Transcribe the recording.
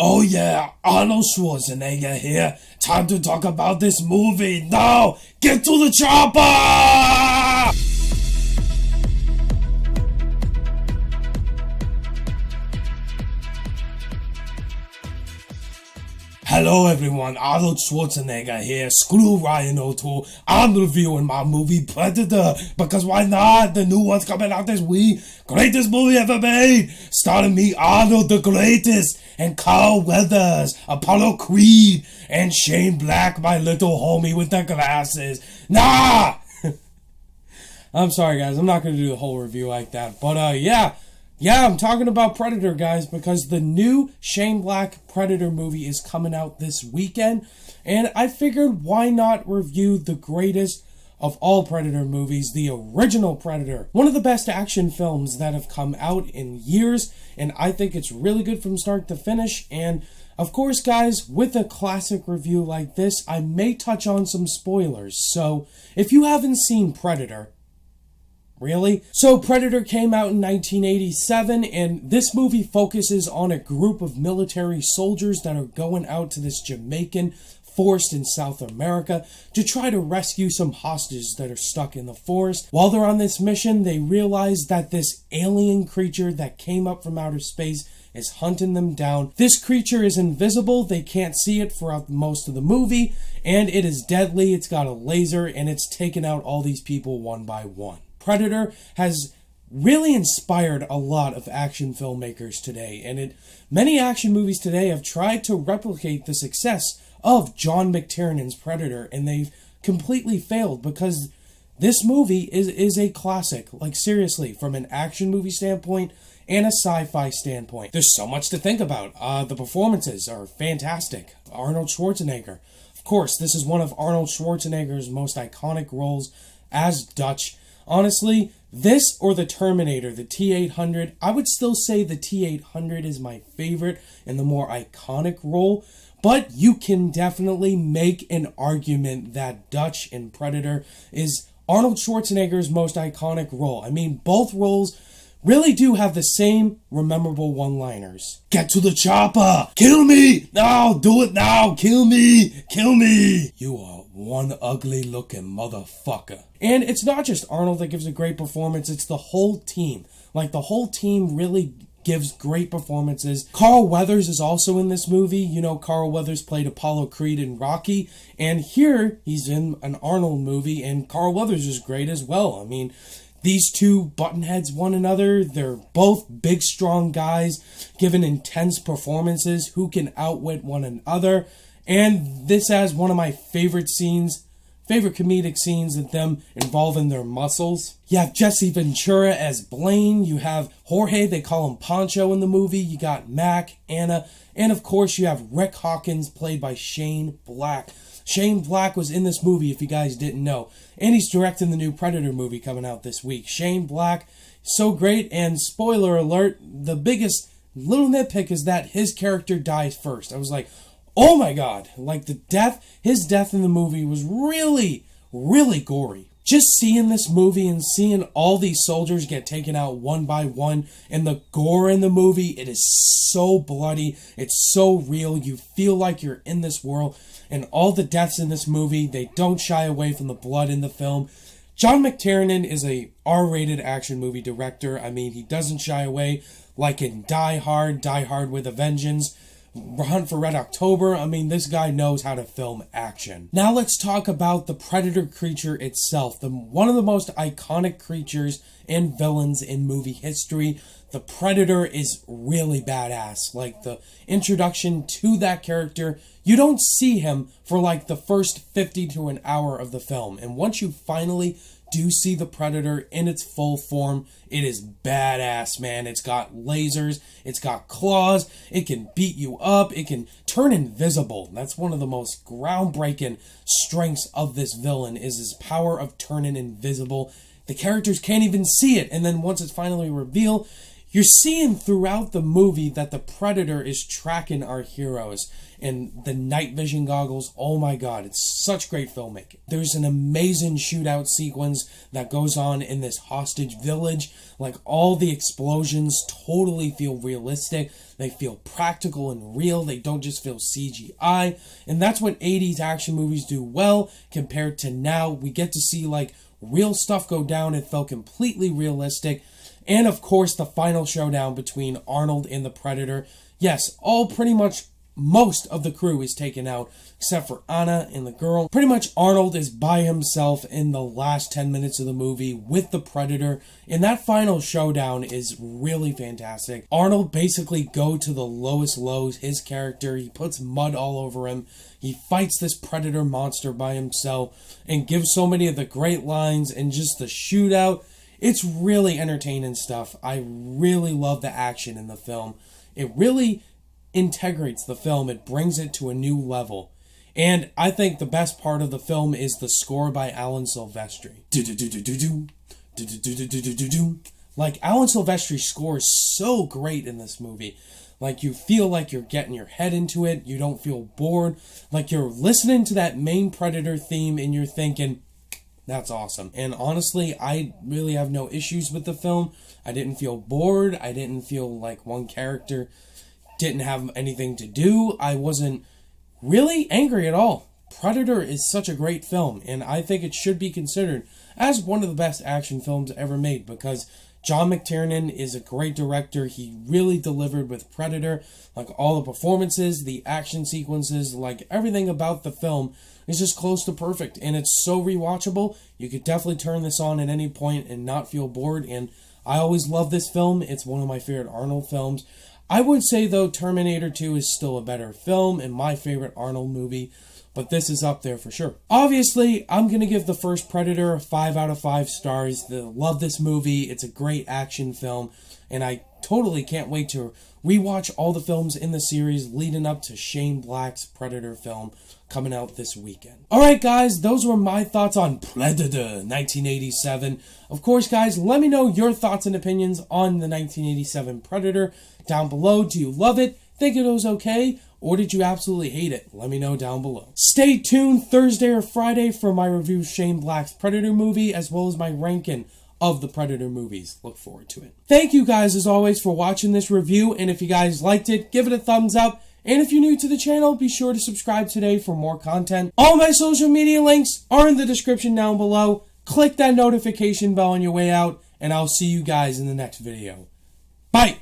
Oh yeah, Arnold Schwarzenegger here. Time to talk about this movie. Now, get to the chopper! Hello everyone, Arnold Schwarzenegger here. Screw Ryan O'Toole. I'm reviewing my movie Predator, because why not? The new one's coming out this week. Greatest movie ever made. Starring me, Arnold the Greatest, and Carl Weathers, Apollo Creed, and Shane Black, my little homie with the glasses. Nah! I'm sorry guys, I'm not going to do the whole review like that, but yeah, I'm talking about Predator, guys, because the new Shane Black Predator movie is coming out this weekend, and I figured why not review the greatest of all Predator movies, the original Predator. One of the best action films that have come out in years, and I think it's really good from start to finish. And of course, guys, with a classic review like this, I may touch on some spoilers, so if you haven't seen Predator, really? So Predator came out in 1987, and this movie focuses on a group of military soldiers that are going out to this Jamaican forest in South America to try to rescue some hostages that are stuck in the forest. While they're on this mission, they realize that this alien creature that came up from outer space is hunting them down. This creature is invisible, they can't see it throughout most of the movie, and it is deadly, it's got a laser, and it's taken out all these people one by one. Predator has really inspired a lot of action filmmakers today, and many action movies today have tried to replicate the success of John McTiernan's Predator, and they've completely failed because this movie is a classic, like seriously, from an action movie standpoint and a sci-fi standpoint. There's so much to think about. The performances are fantastic. Arnold Schwarzenegger. Of course, this is one of Arnold Schwarzenegger's most iconic roles as Dutch. Honestly, this or the Terminator, the T-800, I would still say the T-800 is my favorite and the more iconic role, but you can definitely make an argument that Dutch in Predator is Arnold Schwarzenegger's most iconic role. I mean, both roles really do have the same memorable one-liners. Get to the chopper! Kill me! Now! Do it now! Kill me! Kill me! You are one ugly-looking motherfucker. And it's not just Arnold that gives a great performance, it's the whole team. Like, the whole team really gives great performances. Carl Weathers is also in this movie. You know, Carl Weathers played Apollo Creed in Rocky, and here he's in an Arnold movie, and Carl Weathers is great as well. I mean, these two button heads one another. They're both big, strong guys giving intense performances who can outwit one another. And this has one of my favorite comedic scenes of them involving their muscles. You have Jesse Ventura as Blaine. You have Jorge, they call him Pancho in the movie. You got Mac, Anna, and of course you have Rick Hawkins, played by Shane Black. Shane Black was in this movie, if you guys didn't know. And he's directing the new Predator movie coming out this week. Shane Black, so great, and spoiler alert, the biggest little nitpick is that his character dies first. I was like, oh my god, like his death in the movie was really, really gory. Just seeing this movie and seeing all these soldiers get taken out one by one, and the gore in the movie, it is so bloody, it's so real, you feel like you're in this world, and all the deaths in this movie, they don't shy away from the blood in the film. John McTiernan is a R-rated action movie director. I mean, he doesn't shy away, like in Die Hard with a Vengeance, Hunt for Red October. I mean, this guy knows how to film action. Now let's talk about the Predator creature itself. One of the most iconic creatures and villains in movie history. The Predator is really badass. Like, the introduction to that character, you don't see him for like the first 50 to an hour of the film. And once you finally do see the Predator in its full form, it is badass, man. It's got lasers, it's got claws, it can beat you up, it can turn invisible. That's one of the most groundbreaking strengths of this villain, is his power of turning invisible. The characters can't even see it, and then once it's finally revealed, You're seeing throughout the movie that the Predator is tracking our heroes, and the night vision goggles, oh my god, it's such great filmmaking. There's an amazing shootout sequence that goes on in this hostage village. Like, all the explosions totally feel realistic. They feel practical and real. They don't just feel CGI. And that's what 80s action movies do well compared to now. We get to see, like, real stuff go down. It felt completely realistic. And of course, the final showdown between Arnold and the Predator. Yes, pretty much most of the crew is taken out, except for Anna and the girl. Pretty much Arnold is by himself in the last 10 minutes of the movie with the Predator. And that final showdown is really fantastic. Arnold basically go to the lowest lows, his character. He puts mud all over him. He fights this Predator monster by himself and gives so many of the great lines, and just the shootout. It's really entertaining stuff. I really love the action in the film. It really integrates the film. It brings it to a new level. And I think the best part of the film is the score by Alan Silvestri. Like, Alan Silvestri's score is so great in this movie. Like, you feel like you're getting your head into it. You don't feel bored. Like, you're listening to that main Predator theme and you're thinking, that's awesome. And honestly, I really have no issues with the film. I didn't feel bored. I didn't feel like one character didn't have anything to do. I wasn't really angry at all. Predator is such a great film, and I think it should be considered as one of the best action films ever made, because John McTiernan is a great director. He really delivered with Predator. Like, all the performances, the action sequences, like, everything about the film is just close to perfect. And it's so rewatchable. You could definitely turn this on at any point and not feel bored. And I always love this film. It's one of my favorite Arnold films. I would say, though, Terminator 2 is still a better film and my favorite Arnold movie. But this is up there for sure. Obviously, I'm going to give the first Predator 5 out of 5 stars. Love this movie. It's a great action film. And I totally can't wait to rewatch all the films in the series leading up to Shane Black's Predator film coming out this weekend. Alright guys, those were my thoughts on Predator 1987. Of course guys, let me know your thoughts and opinions on the 1987 Predator down below. Do you love it? Think it was okay? Or did you absolutely hate it? Let me know down below. Stay tuned Thursday or Friday for my review of Shane Black's Predator movie, as well as my ranking of the Predator movies. Look forward to it. Thank you guys as always for watching this review, and if you guys liked it, give it a thumbs up. And if you're new to the channel, be sure to subscribe today for more content. All my social media links are in the description down below. Click that notification bell on your way out, and I'll see you guys in the next video. Bye!